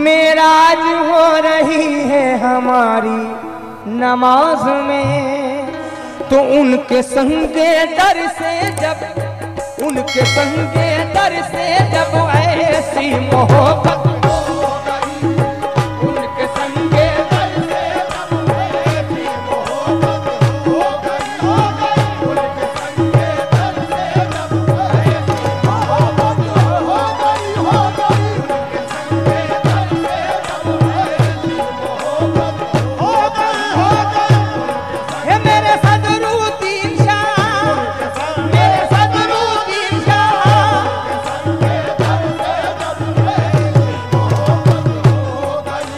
मेराज हो रही है हमारी नमाज में, तो उनके संगे दर से जब, उनके संगे दर से जब ऐसी मोहब्बत हो गई, उनके संगे दर से जब ऐसी मोहब्बत हो गई, उनके संगे दर से जब ऐसी मोहब्बत हो गई, उनके संगे दर से जब ऐसी मोहब्बत हो गई। हे मेरे सदरुद्दीन शाह, मेरे सदरुद्दीन शाह, उनके संगे दर से जब ऐसी मोहब्बत हो गई,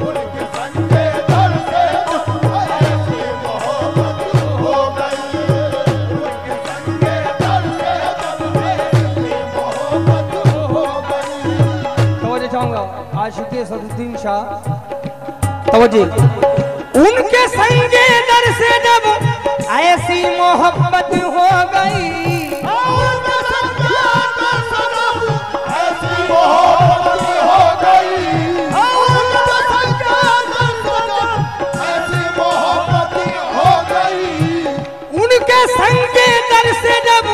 उनके संगे दर से जब ऐसी मोहब्बत हो गई, उनके संगे दर से जब ऐसी मोहब्बत हो गई। तवज्जो चाहूंगा आशिक़े सदरुद्दीन शाह, तवज्जो। उनके संगे दर से जब ऐसी मोहब्बत हो गई, उनके संगे दर से जब ऐसी मोहब्बत हो गई, उनके संगे दर से जब ऐसी मोहब्बत हो गई, उनके संगे दर से जब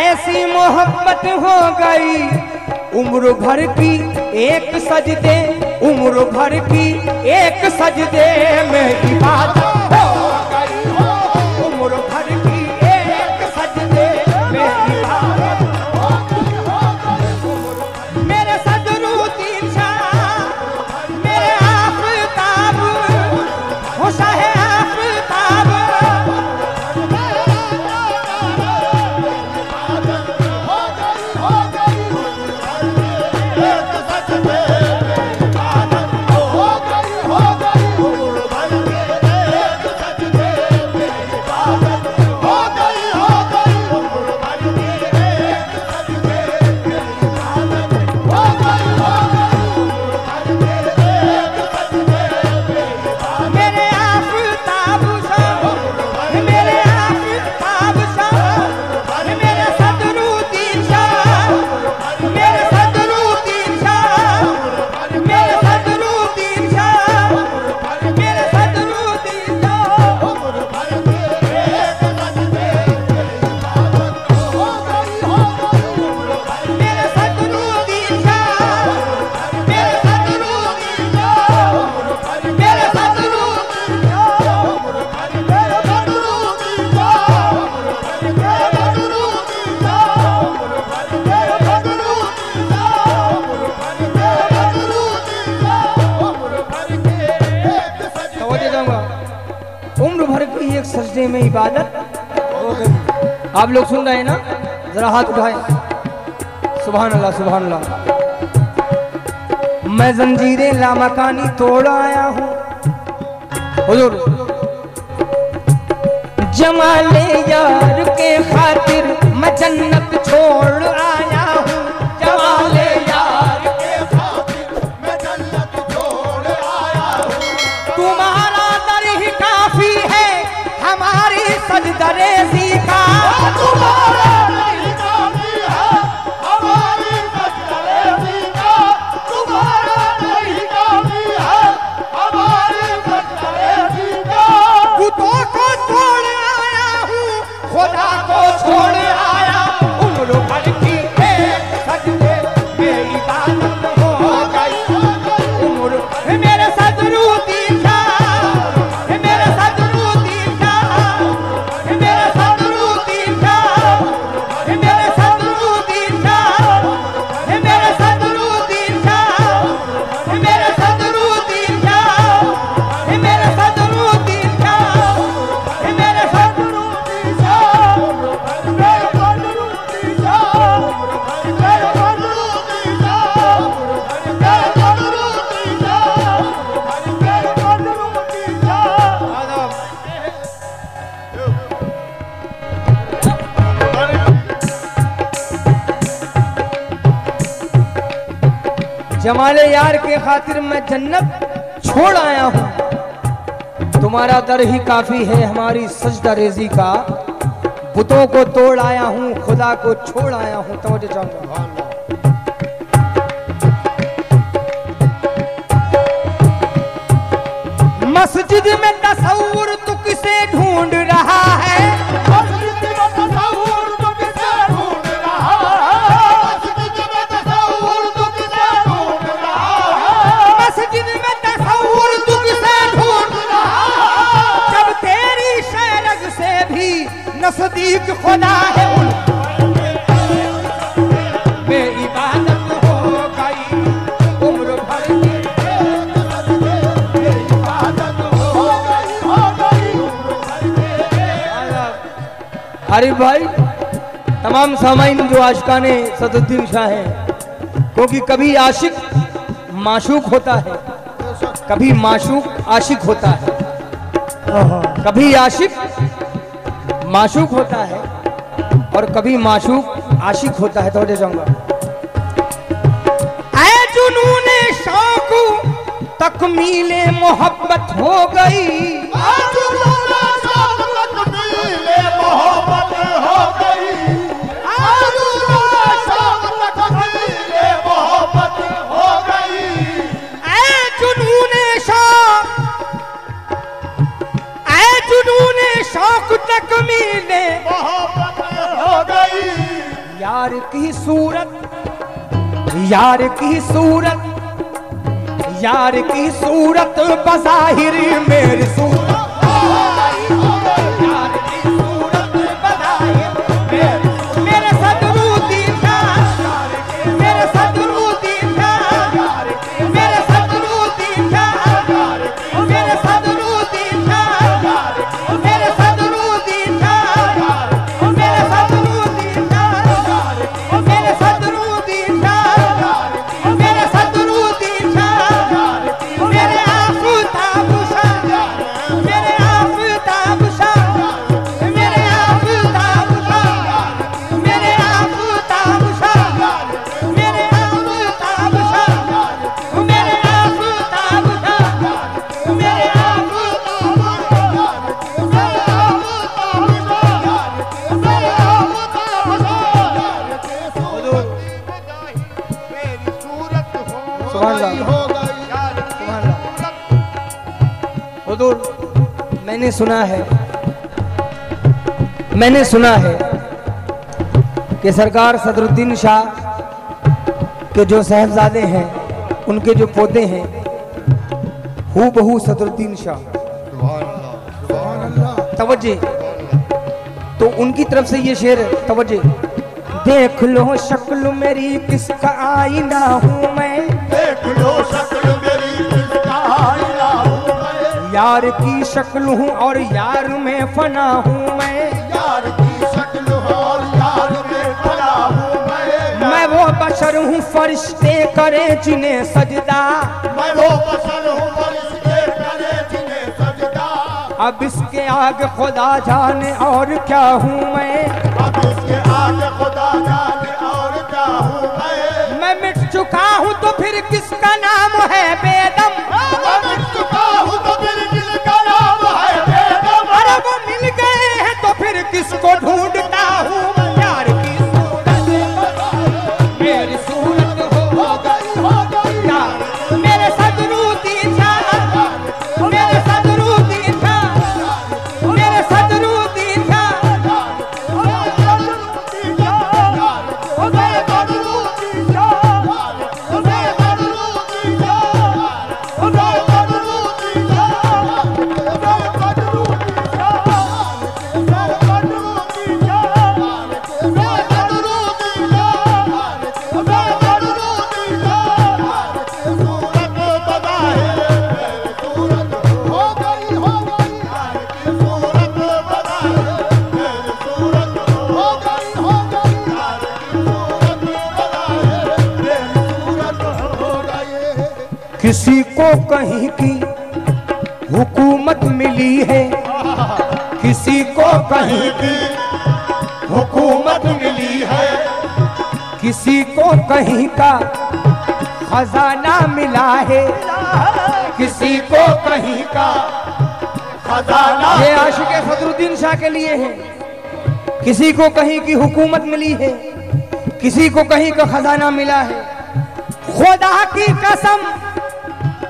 ऐसी मोहब्बत हो गई, उम्र भर की एक सजदे, उम्र भर की एक सजदे में इबादत हो गई, उम्र भर की एक सजदे में इबादत हो गई। मेरे सदरुद्दीन शाह, मेरे आफताब, हो शाहे आफताब, मेरे आफताब शाह, मेरे आफताब शाह, मेरे सदरुद्दीन शाह, मेरे सदरुद्दीन शाह, मेरे सदरुद्दीन शाह, मेरे सदरुद्दीन शाह, मेरे सदरुद्दीन शाह, मेरे सदरुद्दीन शाह, मेरे सदरुद्दीन उम्र भर की एक सजदे में इबादत हो गई। आप लोग सुन रहे हैं ना, जरा हाथ उठाएं। सुभान अल्लाह, सुभान अल्लाह। मैं जंजीरें लामकानी तोड़ आया हूँ हुजूर, जमाले यार के खातिर मैं जन्नत छोड़ आया हूँ, जमाले यार के खातिर मैं जन्नत छोड़ आया हूँ, तुम्हारा दर ही काफी है हमारी सजदरेज़ी का, तुम्हारा नहीं काफी है हमारी सजदरेज़ी का, तुम्हारा नहीं काफी है हमारी सजदरेज़ी का। बुतों को तोड़ आया हूँ, खुदा को छोड़ आया, उम्र भर की एक सजदे में इबादत हो गई, उम्र। मेरे सदरुद्दीन शाह, मेरे सदरुद्दीन शाह, मेरे सदरुद्दीन शाह, मेरे सदरुद्दीन शाह, मेरे सदरुद्दीन शाह, मेरे सदरुद्दीन शाह, मेरे सदरुद्दीन शाह, मेरे सदरुद्दीन शाह, जमाले यार के खातिर मैं जन्नत छोड़ आया हूँ, तुम्हारा दर ही काफी है हमारी सजदा रेजी का, बुतों को तोड़ आया हूँ, खुदा को छोड़ आया हूँ। तवज्जो चाहूंगा। मस्जिद में तसव्वुर तू किसे ढूंढ रहा है? मस्जिद में तसव्वुर तू किसे ढूंढ रहा है? मस्जिद में तसव्वुर तू किसे ढूंढ रहा है? मस्जिद में तसव्वुर तू किसे ढूंढ रहा है? जब तेरी शरग से भी नजदीक खुदा है, उन बेइबादत हो गई उम्र भर की। आरिफ भाई, तमाम सामाइन जो आशिकाने सदरुद्दीन शाह हैं, क्योंकि कभी आशिक माशूक होता है, कभी माशूक आशिक होता है, कभी आशिक माशूक होता है और कभी माशूक आशिक होता है। तो जाऊंगा ऐ जुनूने शौक तकमीले मोहब्बत हो गई, तकमीले मोहब्बत हो गई। यार की सूरत, यार की सूरत, यार की सूरत बज़ाहिर मेरी सूरत, यार की सूरत बज़ाहिर मेरे सदरुद्दीन शाह, मेरे सदरुद्दीन शाह, मेरे सदरुद्दीन शाह, मेरे सदरुद्दीन शाह, मेरे सदरुद्दीन शाह, मेरे सदरुद्दीन शाह, मेरे सदरुद्दीन शाह, मेरे सदरुद्दीन शाह, मेरे आफताब शाह, मेरे आफताब शाह, मेरे आफताब शाह, मेरे आफताब शाह, मेरे आफताब शाह, मेरे आफताब शाह, मेरे हुजूर, मैंने सुना है कि सरकार सदरुद्दीन शाह के जो साहबजादे हैं, उनके जो पोते हैं, हूबहू सदरुद्दीन शाह। तवज्जे, तो उनकी तरफ से ये शेर, तवज्जे, देख लो शक्ल मेरी किसका आईना हूँ मैं, देख लो शक्ल मेरी किसका आईना हूँ मैं, यार की शक्ल हूँ और यार में फना हूँ मैं, यार की शक्ल और यार में फना हूँ मैं वो बशर हूँ फरिश्ते करे जिन्हें सजदा, मैं वो बशर हूँ फरिश्ते करे जिन्हें सजदा, अब इसके आगे खुदा जाने और क्या हूँ मैं, अब इसके आगे खुदा जाने और क्या हूँ मैं मिट चुका हूँ तो फिर किसका नाम है बेदम, मैं मिट चुका हूँ तो फिर किसका नाम है बेदम, अरे वो मिल गए हैं तो फिर किसको ढूंढता हूँ, यार की सूरत मेरी सूरत हो गई, यार मेरे सदरुद्दीन शाह, मेरे सदरुद्दीन शाह, मेरे सदरुद्दीन किसी को कहीं की हुकूमत मिली है, किसी को कहीं की हुकूमत मिली है, किसी को कहीं का खजाना मिला है, किसी को कहीं का खजाना। ये आशिक़े सदरुद्दीन शाह के लिए है। किसी को कहीं की हुकूमत मिली है, किसी को कहीं का खजाना मिला है। खुदा की कसम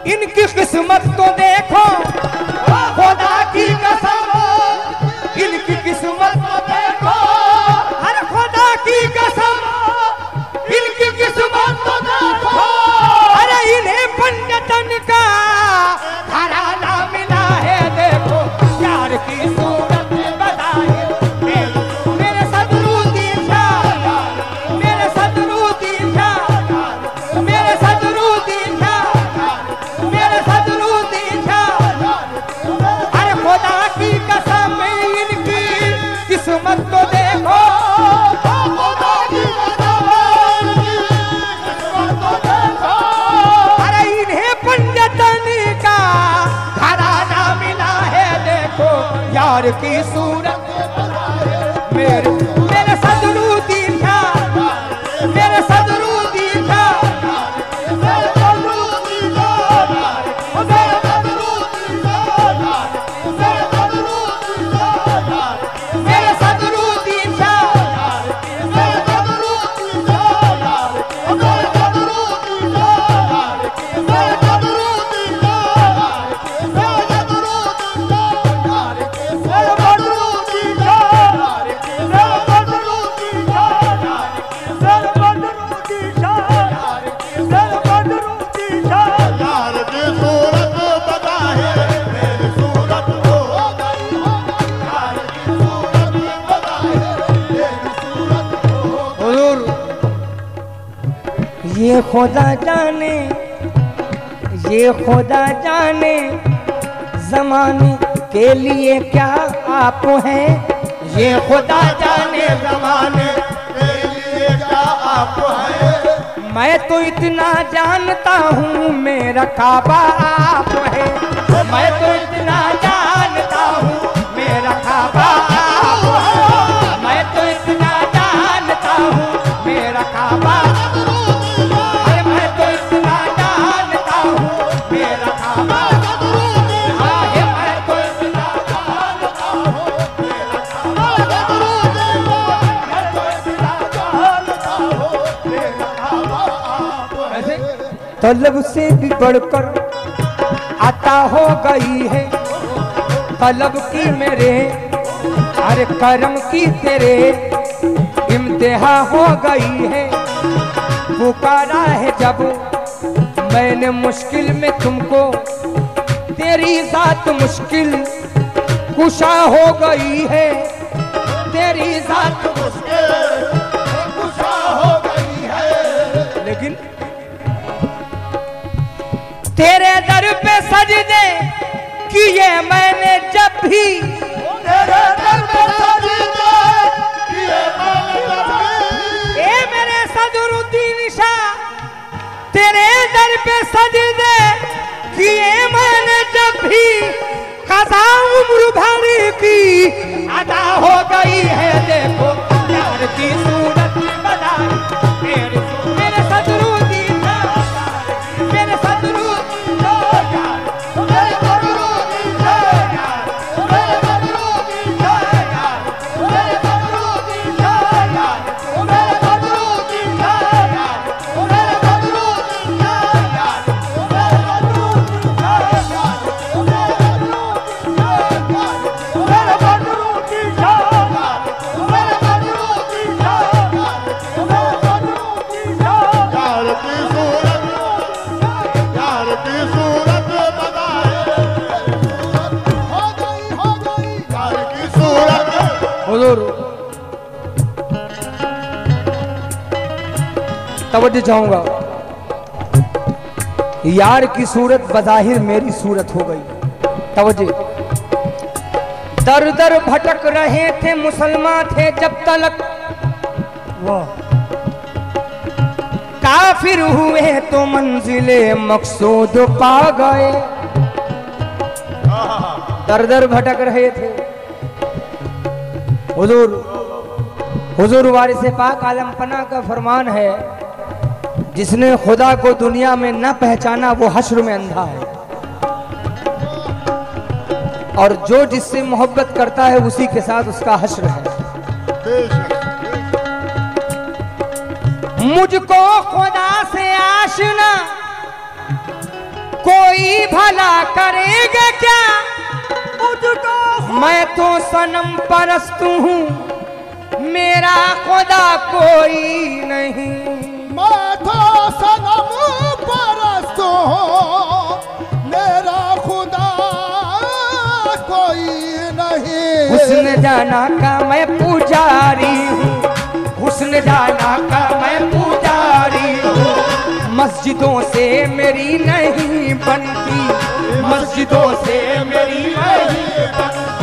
इनकी किस्मत तो देखो, खुदा की कसम इनकी किस्मत तो देखो, अरे खुदा की कसम इनकी किस्मत तो देखो, अरे इन्हें पंडितन का घराना मिला है देखो, यार की सूरत बताए मेरे सदरुद्दीन शाह, मेरे सदरुद्दीन शाह, मेरे सदरुद्दीन शाह, मेरे सदरुद्दीन शाह, अरे खुदा की कसम इनकी किस्मत तो देखो, खुदा की कसम इनकी किस्मत तो देखो, अरे इन्हें पंडितन का घराना मिला है देखो, यार की सूरत मेरे मेरे सदरुद्दीन शाह, मेरे सदरुद्दीन शाह, मेरे सदरुद्दीन शाह, मेरे सदरुद्दीन शाह, मेरे सदरुद्दीन शाह, मेरे सदरुद्दीन शाह, मेरे सदरुद्दीन शाह, मेरे सदरुद्दीन शाह, मेरे सदरुद्दीन यार की सूरत बता है मेरी सूरत हो गई, यार की सूरत बता है मेरी सूरत हो गई। हुजूर ये खुदा जाने, ये खुदा जाने जमाने के लिए क्या आप हैं, ये खुदा जाने जमाने के लिए क्या आप हैं, मैं तो इतना जानता हूँ मेरा काबा आप है, मैं तो इतना जानता हूँ मेरा काबा आप है, मैं तो इतना जानता हूँ मेरा काबा, अरे मैं तो इतना जानता हूँ मेरा काबा, हाँ ये मैं तो इतना जानता हूँ मेरा काबा, मैं तो इतना जानता हूँ मेरा काबा। ऐसे तलब से भी बढ़कर आता हो गई है तलब की मेरे, अरे करम की तेरे इम्तिहा हो गई है, पुकारा है जब मैंने मुश्किल में तुमको, तेरी जात मुश्किल कुशा हो गई है, तेरी जात मुश्किल कुशा हो गई है, लेकिन तेरे दर पे सजदे किए मैंने जब भी, तेरे दर पे सजदे किए मैंने जब भी, ए मेरे सदरुद्दीन शाह तेरे दर पे सजदे किए मैंने जब भी, कज़ा उम्र भर की अदा हो गई है देखो, यार की सूरत बनाई मेरे सदरुद्दीन शाह, मेरे सदरुद्दीन शाह, मेरे सदरुद्दीन शाह, मेरे सदरुद्दीन शाह, मेरे सदरुद्दीन शाह, मेरे सदरुद्दीन शाह, मेरे सदरुद्दीन हुजूर तवज्जो चाहूंगा, यार की सूरत बज़ाहिर मेरी सूरत हो गई। तवज्जो, दर दर भटक रहे थे मुसलमान थे जब तलक, वाह काफिर हुए तो मंजिले मकसूद पा गए। दर दर भटक रहे थे। हुजूर वारिस पाक आलम पना का फरमान है, जिसने खुदा को दुनिया में न पहचाना वो हश्र में अंधा है, और जो जिससे मोहब्बत करता है उसी के साथ उसका हश्र है। मुझको खुदा से आशना कोई भला करेगा क्या, मैं तो सनम परस्त हूँ, मेरा खुदा कोई नहीं। मैं तो सनम परस्त हूँ, मेरा खुदा कोई नहीं। हुस्न जाना का मैं पुजारी हूँ, हुस्न जाना का मैं पुजारी हूँ। मस्जिदों से मेरी नहीं बनती, मस्जिदों से मेरी नहीं बनती,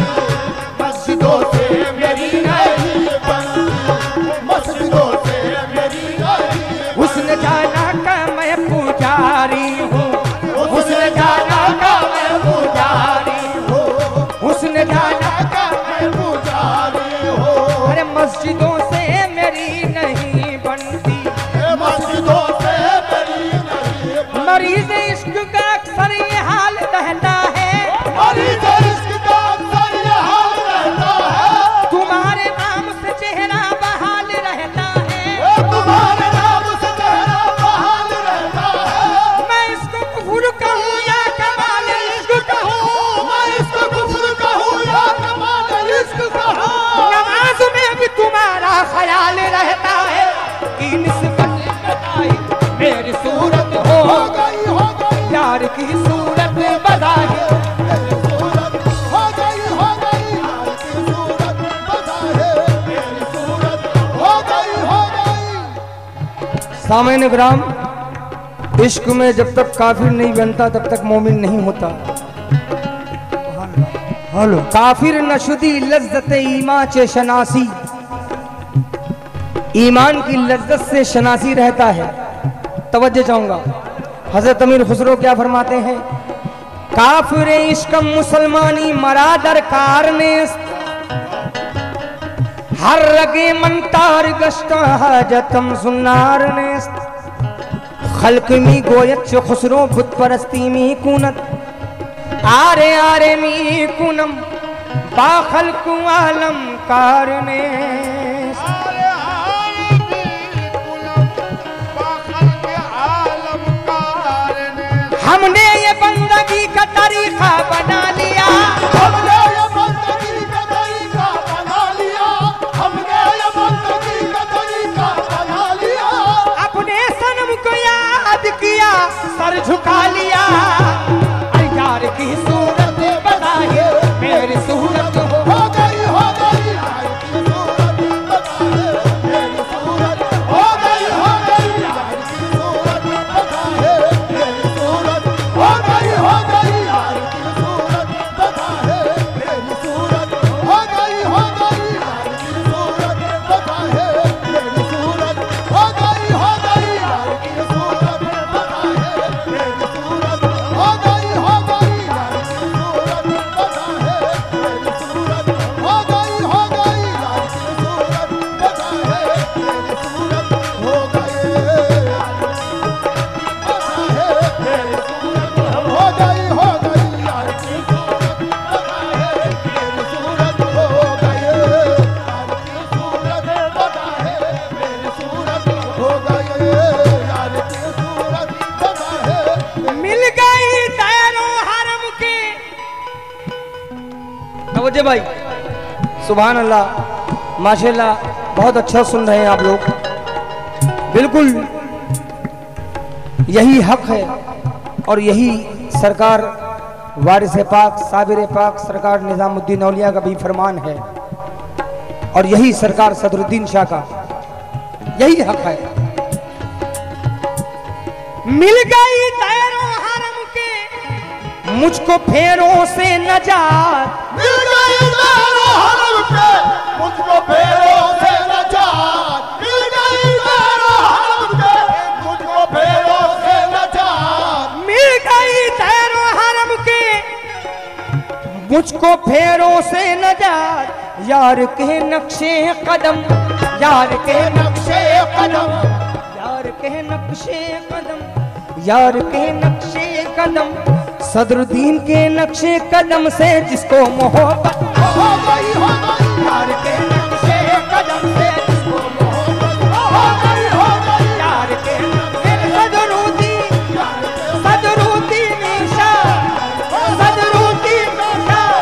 मस्जिदों से मेरी नहीं बनती, मस्जिदों से मेरी नहीं। हुस्न जाना का मैं पुजारी हूँ, हुस्न जाना का मैं पुजारी हूँ, हुस्न जाना का मैं पुजारी हूँ। अरे मस्जिदों से मेरी नहीं बनती, मस्जिदों से मेरी नहीं बनती। मरीज इश्क का अक्सर ये हाल रहता है, मरीज इश्क का अक्सर ये हाल रहता है। तुम्हारे नाम से चेहरा बहाल रहता है, तुम्हारे नाम से चेहरा बहाल रहता है। मैं इसको कुफ्र कहूँ या कमाल इश्क कहूँ, मैं इसको कुफ्र कहूँ या कमाल इश्क कहूँ। नमाज में भी तुम्हारा ख्याल रहता है कि निस्बत बताई मेरी सूरत हो गई यार की सूरत बधाई। मेरी सूरत हो गई यार की सूरत बधाई। मेरी सूरत हो गई। सामान्य ग्राम, इश्क में जब तक काफिर नहीं बनता तब तक मोमिन नहीं होता। हेलो काफिर नशुदी लज्जत ईमान चे शनासी, ईमान की लज्जत से शनासी रहता है। तवज्जो चाहूंगा, हजरत अमीर खुसरो क्या फरमाते हैं? काफिर इश्क मुसलमानी मरा दरकार ने हर रगे मंतार गश्त हाजतम सुनार ने खल्क मी गोयत खुसरो बुत परस्ती मी कुनत आरे आरे मी कुनम बाखल्कु आलम कारने। हमने ये बंदगी का तरीका बना लिया, हमने ये बंदगी का तरीका बना लिया, हमने ये बंदगी का तरीका बना लिया। अपने सनम को याद किया, सर झुका लिया। यार की सूरत बनाए मेरी सूरत हो गई यार की सूरत बताए। मेरी सूरत हो गई यार की सूरत बताए। मेरी सूरत हो गई यार की सूरत बताए। मेरी सूरत हो गई यार की सूरत बताए। मेरी सूरत हो गई यार की सूरत बताए। मेरी सूरत हो गई यार की सूरत बताए। मेरी सूरत हो गई यार की सूरत बताए। मेरी सूरत हो गई मेरी सूरत हो गई यार की सूरत बताए। मेरी सूरत हो गई यार की सूरत बताए। मेरी सूरत हो गई यार की सूरत बताए। मिल गई तैरों हरम के। तवज्जो भाई, सुभान अल्लाह, माशाल्लाह, बहुत अच्छा सुन रहे हैं आप लोग। बिल्कुल यही हक है और यही सरकार वारिस पाक साबिर पाक सरकार निजामुद्दीन औलिया का भी फरमान है और यही सरकार सदरुद्दीन शाह का यही हक है। मिल गई तैरों हरम के, मुझको फेरों से नजात। मिल गई तैरों हरम के, मुझको फेरों से नजात। मिल गई तैरों हरम के, मुझको फेरों से नजात। मिल गई तैरों हरम के, मुझको फेरों से नजात। यार के नक्शे कदम, यार के नक्शे कदम, यार के नक्शे कदम, यार के नक्शे कदम, सदरुद्दीन के नक्शे कदम से जिसको मोहब्बत हो गई यार के नक्शे कदम से जिसको मोहब्बत हो गई यार के नक्शे सदरुद्दीन, सदरुद्दीन शाह, सदरुद्दीन शाह,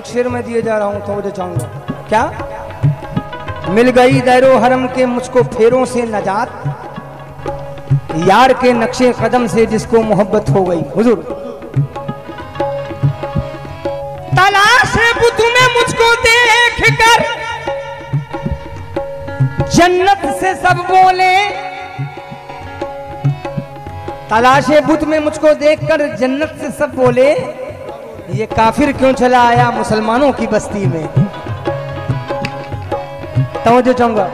एक शेर में दिए जा रहा हूं तो चाहूंगा क्या। मिल गई दैरो हरम के मुझको फेरों से नजात, यार के नक्शे कदम से जिसको मोहब्बत हो गई। हुजूर तलाश बुत में मुझको देख कर जन्नत से सब बोले, तलाशे बुत में मुझको देखकर जन्नत से सब बोले, ये काफिर क्यों चला आया मुसलमानों की बस्ती में। तवज्जो चाहूंगा।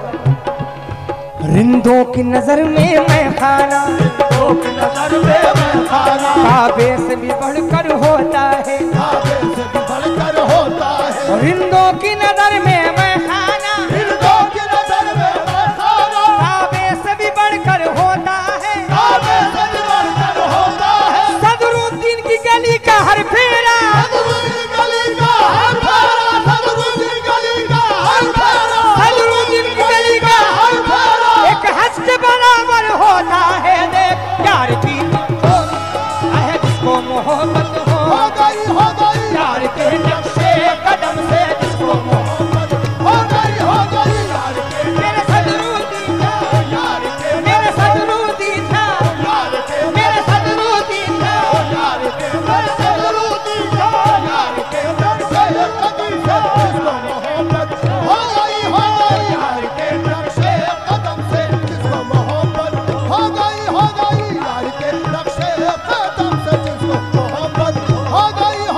रिंदों की नजर में मैं खाना, रिंदों की नजर में मैं खाना, काबे से भी बढ़कर होता है, काबे से भी बढ़कर होता है। रिंदों की नजर में मैं खाना, रिंदों की नजर में मैं खाना, काबे से भी बढ़कर होता है, काबे से भी बढ़कर होता है। सदरुद्दीन की गली का हर फेरा, सदरुद्दीन गली का हर फेरा, सदरुद्दीन गली का हर फेरा, सदरुद्दीन की गली का हर फेरा एक हज के बराबर होता है। देख यार की है जिसको मोहब्बत हो गई, यार के नक्शे कदम से जिसको मोहब्बत हो गई यार के, मेरे सदरुद्दीन यार के, मेरे सदरुद्दीन यार के, मेरे सदरुद्दीन यार के, मेरे सदरुद्दीन यार के नक्शे कदम से जिसको मोहब्बत हो गई यार के नक्शे कदम से जिसको मोहब्बत हो गई यार के नक्शे कदम से जिसको मोहब्बत हो गई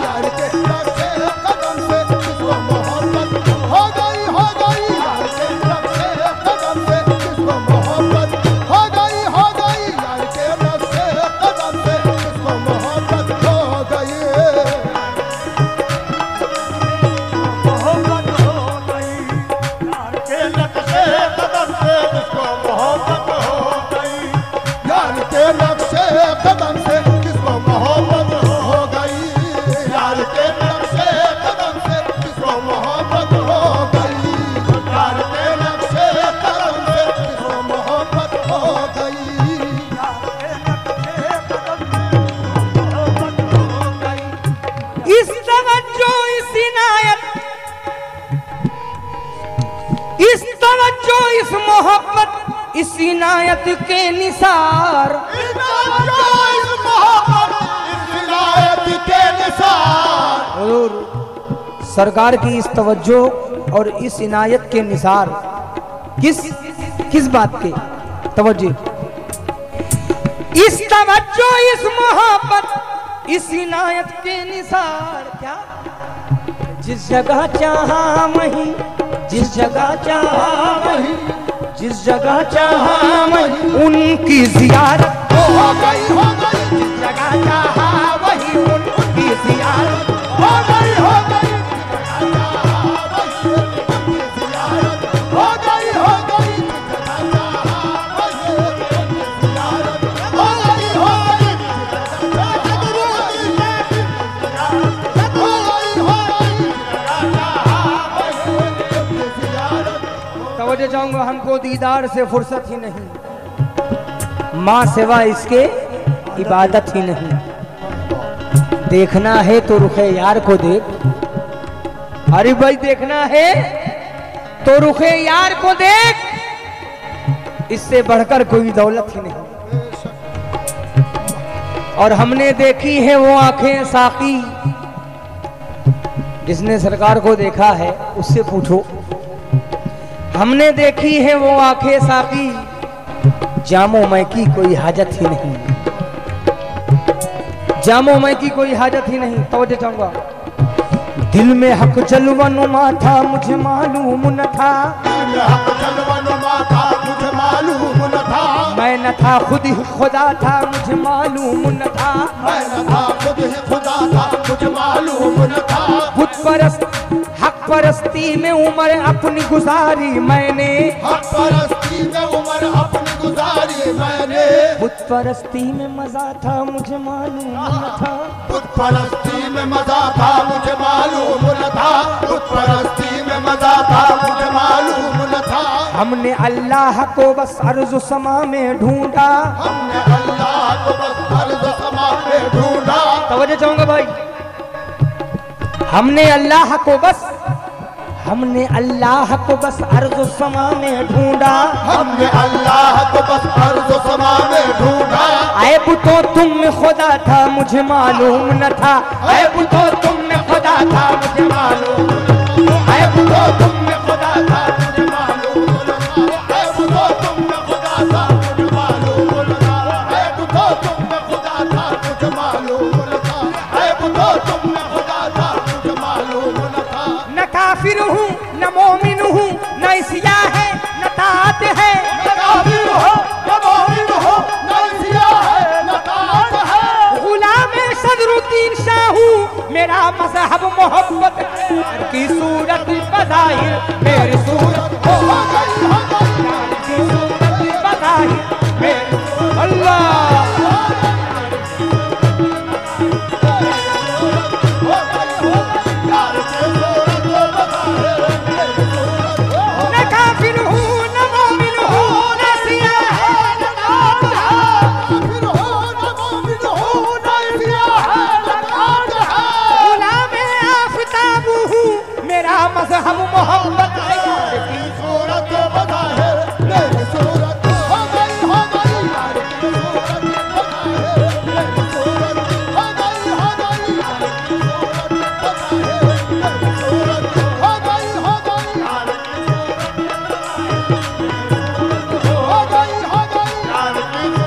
यार के नक्शे कदम से जिसको मोहब्बत हो गई यार के नक्शे कदम से जिसको मोहब्बत हो गई यार के नक्शे कदम से जिसको मोहब्बत हो गई। मोहब्बत हो गई यार के नक्शे कदम से जिसको मोहब्बत हो गई, यार के नक्शे कदम से जिसको मोहब्बत हो गई, यार के नक्शे कदम से जिसको मोहब्बत हो गई, यार के नक्शे कदम से जिसको मोहब्बत हो गई, यार के नक्शे कदम से मोहब्बत हो गई। इस तवज्जो इस इनायत, इस तवज्जो इस मोहब्बत इस इनायत के निसार, इस मोहब्बत इस विलायत के निसार, हुजूर सरकार की इस तवज्जो और इस इनायत के निसार किस बात के तवज्जो, इस तवज्जो इस मोहब्बत इस इनायत के निसार। क्या जिस जगह चाहा वहीं, जिस जगह चाहा वहीं, जिस जगह चाहा वहीं उनकी जियारत हो गई जिस जगह चाहा वहीं उनकी जियारत हो गई जिस जगह चाहा वहीं उनकी जियारत हो गई जिस जगह चाहा वहीं उनकी जियारत हो गई जिस जगह चाहा वहीं उनकी जियारत। तवज्जो चाहूंगा, हमको दीदार से फुर्सत ही नहीं, माँ सिवा इसके इबादत ही नहीं। देखना है तो रुखे यार को देख, अरे भाई देखना है तो रुखे यार को देख, इससे बढ़कर कोई दौलत ही नहीं। और हमने देखी है वो आंखें साकी, जिसने सरकार को देखा है उससे पूछो। हमने देखी है वो आंखें साकी, जामो मैं की कोई हाजत ही नहीं, जामो मैं की कोई हाजत ही नहीं। तवज्जो चाहूंगा। दिल में हक जलवनुमा था मुझे मालूम न था, दिल में हक जलवनुमा था मुझे मालूम न था, मैं न था खुद ही खुदा था मुझे मालूम न था, मैं न था खुद ही खुदा था मुझे मालूम न था। बुत परस्त हक परस्ती में उम्र अपनी गुजारी मैंने, हक परस्ती में उम्र अपनी गुजारी मैंने, बुत परस्ती में मजा था मुझे मालूम न था, बुत परस्ती में मजा था मुझे मालूम न था, बुत परस्ती में मजा था मुझे मालूम न था। हमने अल्लाह को बस अर्ज़ समा में ढूंढा, हमने अल्लाह को बस अर्ज़ समा में ढूंढा। तवज्जो चाहूंगा भाई। हमने अल्लाह को बस अर्ज़ समा में ढूंढा, हमने अल्लाह को बस अर्ज़ समा में ढूंढा। ऐब तो तुम में खुदा था मुझे मालूम न था, ऐब तो तुम में खुदा था मुझे मालूम, ऐब तो तुम में खुदा था मुझे मालूम, ऐब तो तुम में खुदा था मुझे मालूम था, ऐब तो तुम में खुदा था मुझे मालूम था, ऐब तो तुम में खुदा था मुझे मालूम था। न काफिर हूँ न मोमिन हूँ न इसिया है न तात है, न काफिर हो न मोमिन हो न इसिया है न तात है, गुलाम सदरुद्दीन शाह हूँ मेरा मज़हब मोहब्बत की सूरत बज़ाहिर मेरी सूरत हो गई की सूरत बज़ाहिर मेरी अल्लाह मज़हब मोहब्बत की सूरत बज़ाहिर मेरी सूरत हो गई यार की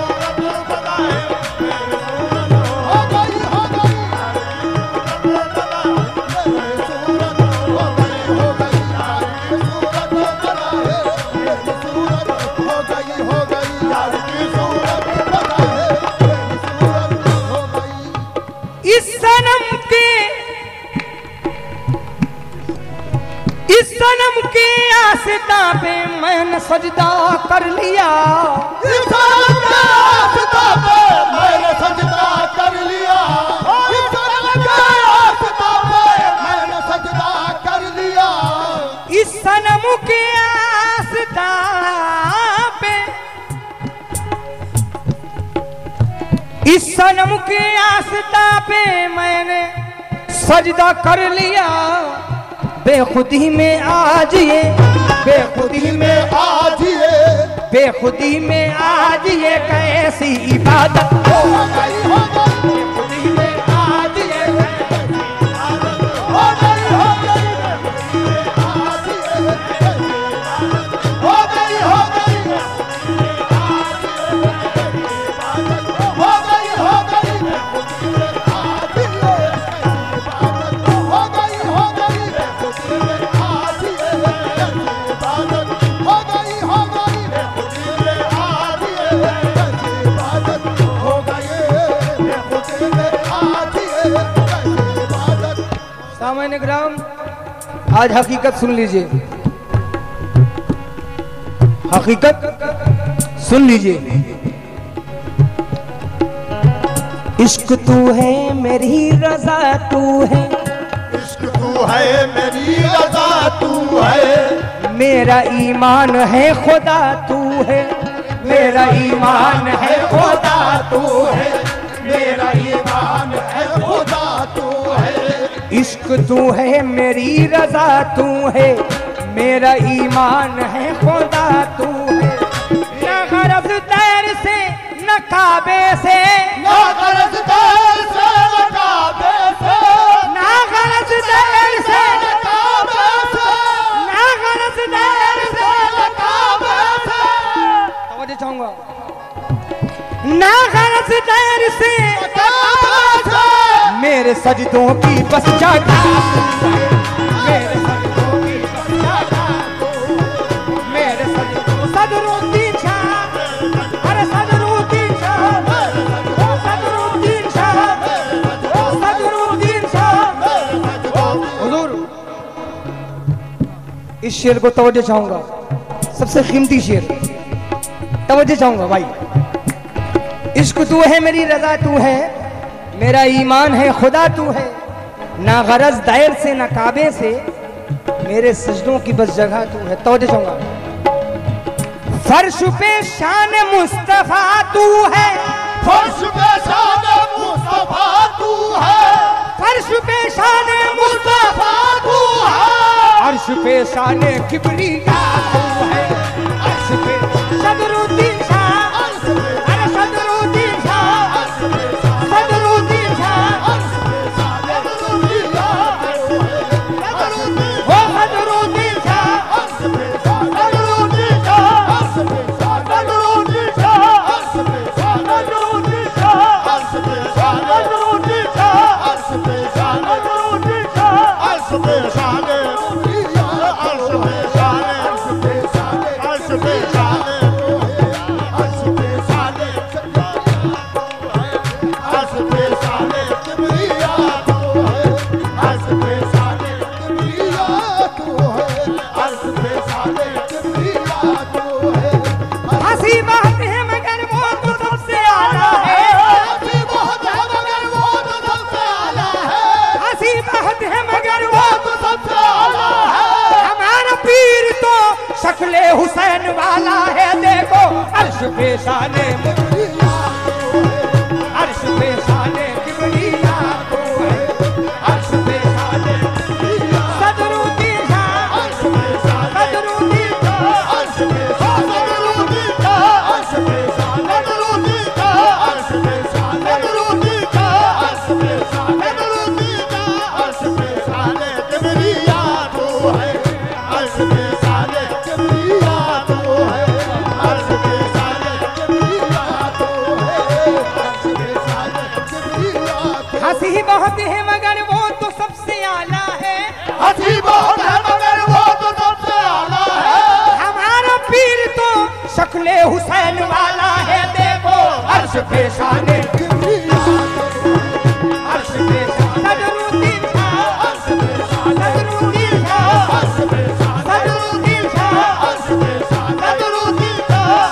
सूरत बज़ाहिर मेरी सूरत हो गई यार की सूरत बज़ाहिर मेरी सूरत हो गई यार की सूरत हो गई यार की सूरत बज़ाहिर हो गई इस सनम के आस्था पे मैंने सजदा कर लिया, इस सनम के आस्था पे मैंने सजदा कर लिया, इस सनम के आस्था पे मैंने सजदा कर लिया, इस सनम के आस्था पे, इस सनम के आस्था पे मैंने सजदा कर लिया। बेखुदी में आज ये, बेखुदी में आज ये, बेखुदी में आज ये कैसी इबादत हो गई, बेखुदी में आज ये कैसी इबादत हो गई, हो गई, आज ये हो गई, हो गई, हो गई, हो गई, सामान्य ग्राम आज हकीकत सुन लीजिए, हकीकत सुन लीजिए। इश्क तू है मेरी रजा तू है, इश्क तू है मेरी रजा तू है, मेरा ईमान है खुदा तू है, मेरा ईमान है खुदा तू है, मेरा ईमान है खुदा तू है। इश्क तू है मेरी रजा तू है, मेरा ईमान है खुदा तू है। न गरज तैर से न काबे से, न गरज तैर से न काबे से, न गरज तैर से न काबे से, न गरज तैर से न काबे से। तवज्जो चाहूंगा। न गरज तैर से मेरे सजदों की बस जगह, मेरे सजदों की बस जगह, मेरे सजदों सदरुद्दीन शाह, अरे सदरुद्दीन शाह, सदरुद्दीन शाह, सदरुद्दीन शाह। हुजूर इस शेर को तवज्जो चाहूंगा, सबसे कीमती शेर, तवज्जो चाहूंगा भाई। इश्क तू है मेरी रजा तू है, मेरा ईमान है खुदा तू है, ना गरज दायर से ना काबे से, मेरे सजदों की बस जगह तू है। तवज्जो चाहूंगा। फर्श पे शान मुस्तफा तू है, फर्श पे शान मुस्तफा तू है, फर्श पे शान मुस्तफा पे शाने किबरिया तू है, अर्श पे सदरुद्दीन शाह, अरे सदरुद्दीन शाह, सदरुद्दीन शाह, हो सदरुद्दीन शाह, सदरुद्दीन शाह, सदरुद्दीन शाह, सदरुद्दीन शक्ले हुसैन वाला है देखो, अर्श पे शाने अर्श पे शाने किबरिया तो है, अर्श पे शाने सदरुद्दीन शाह, सदरुद्दीन शाह, सदरुद्दीन शाह, सदरुद्दीन शाह, सदरुद्दीन शाह, सदरुद्दीन शाह, किबरिया तो है, अर्श पे शाने हंसी बहुत है मगर वो तो सबसे आला है, हंसी बहुत है मगर वो तो सबसे आला है, हमारा पीर तो शक्ले हुसैन वाला है देखो, अर्श पे शाने अर्श पे सदरुद्दीन शाह, सदरुद्दीन शाह, सदरुद्दीन शाह, सदरुद्दीन शाह, सदरुद्दीन शाह,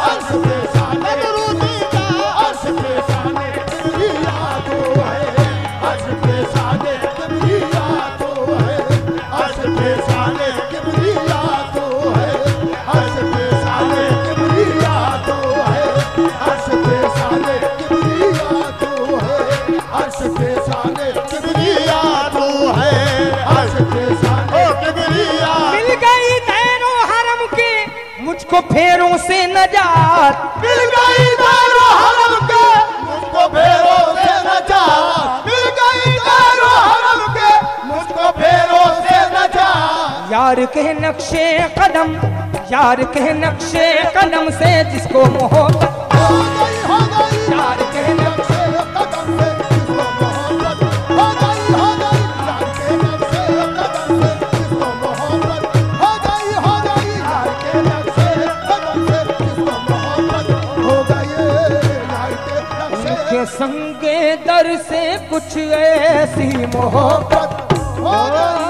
मिल गई तैरो हरम के मुझको फेरों से नजात, मिल गई दारो हरम के मुझको फेरों से नजात, मिल गई दारो हरम के मुझको फेरों से नजात, यार के नक्शे कदम, यार के नक्शे कदम से जिसको मोहब्बत हो गई यार के नक्शे कदम से जिसको मोहब्बत हो गई, यार के नक्शे कदम से जिसको मोहब्बत हो गई, यार के नक्शे कदम से जिसको मोहब्बत हो गई, यार के नक्शे के संगे दर से कुछ ऐसी मोहब्बत हो गई।